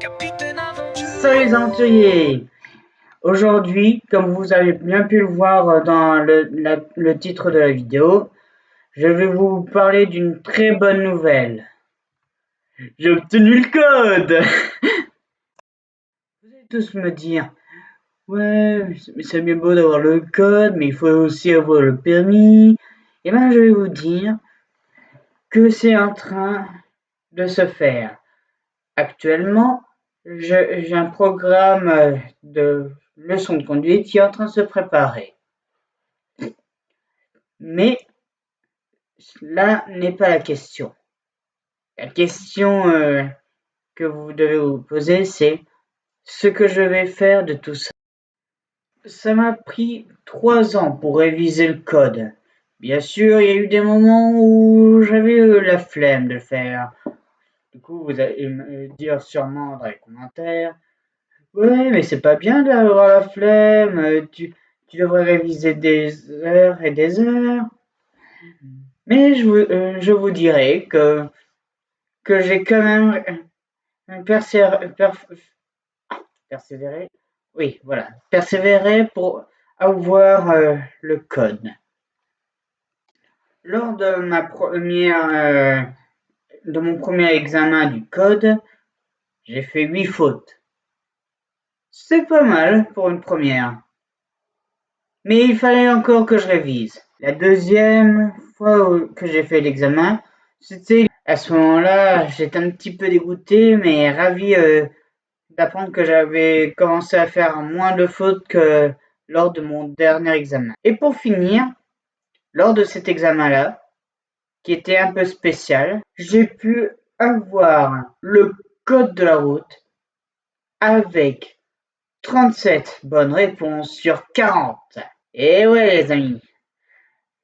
Salut les aventuriers! Aujourd'hui, comme vous avez bien pu le voir dans le titre de la vidéo, je vais vous parler d'une très bonne nouvelle. J'ai obtenu le code! Vous allez tous me dire, ouais, mais c'est bien beau d'avoir le code, mais il faut aussi avoir le permis. Et bien, je vais vous dire que c'est en train de se faire. Actuellement, j'ai un programme de leçon de conduite qui est en train de se préparer. Mais là n'est pas la question. La question que vous devez vous poser, c'est ce que je vais faire de tout ça. Ça m'a pris 3 ans pour réviser le code. Bien sûr, il y a eu des moments où j'avais la flemme de le faire. Du coup, vous allez me dire sûrement dans les commentaires, ouais, mais c'est pas bien d'avoir la flemme, tu devrais réviser des heures et des heures. Mais je vous dirai que j'ai quand même persévéré. Oui, voilà, persévéré pour avoir le code. Lors de mon premier examen du code, j'ai fait 8 fautes. C'est pas mal pour une première. Mais il fallait encore que je révise. La deuxième fois que j'ai fait l'examen, c'était à ce moment-là, j'étais un petit peu dégoûté, mais ravi d'apprendre que j'avais commencé à faire moins de fautes que lors de mon dernier examen. Et pour finir, lors de cet examen-là, qui était un peu spécial, j'ai pu avoir le code de la route avec 37 bonnes réponses sur 40. Et ouais les amis,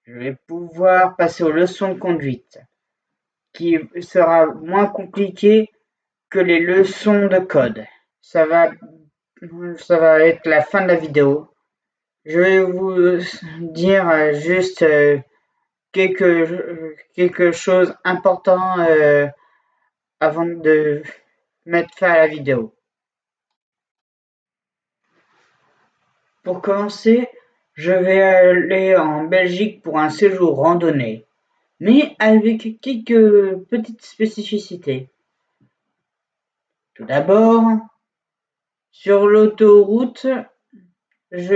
je vais pouvoir passer aux leçons de conduite, qui sera moins compliqué que les leçons de code. Ça va être la fin de la vidéo. Je vais vous dire juste quelque chose important avant de mettre fin à la vidéo. Pour commencer, je vais aller en Belgique pour un séjour randonnée, mais avec quelques petites spécificités. Tout d'abord, sur l'autoroute, je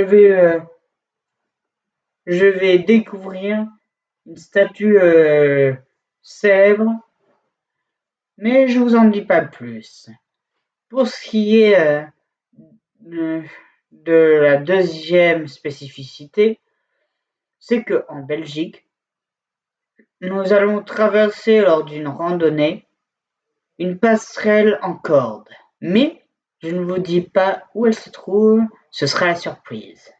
vais découvrir une statue célèbre, mais je vous en dis pas plus. Pour ce qui est de la deuxième spécificité, c'est que en Belgique, nous allons traverser lors d'une randonnée une passerelle en corde. Mais je ne vous dis pas où elle se trouve, ce sera la surprise.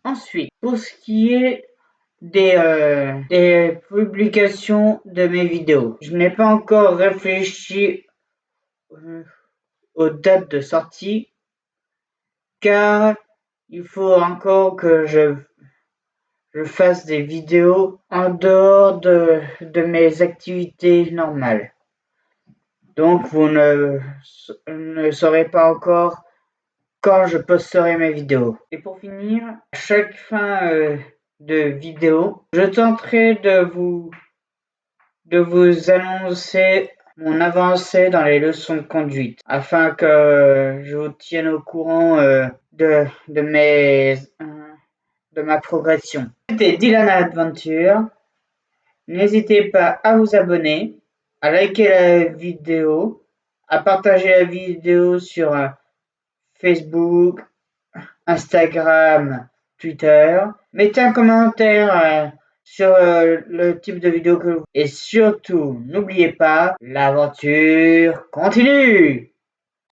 Ensuite, pour ce qui est des publications de mes vidéos, je n'ai pas encore réfléchi aux dates de sortie, car il faut encore que je fasse des vidéos en dehors de mes activités normales. Donc vous ne saurez pas encore quand je posterai mes vidéos. Et pour finir, à chaque fin de vidéo, je tenterai de vous annoncer mon avancée dans les leçons de conduite, afin que je vous tienne au courant de ma progression. C'était Dylan Adventure. N'hésitez pas à vous abonner, à liker la vidéo, à partager la vidéo sur Facebook, Instagram, Twitter. Mettez un commentaire sur le type de vidéo que vous voulez. Et surtout, n'oubliez pas, l'aventure continue!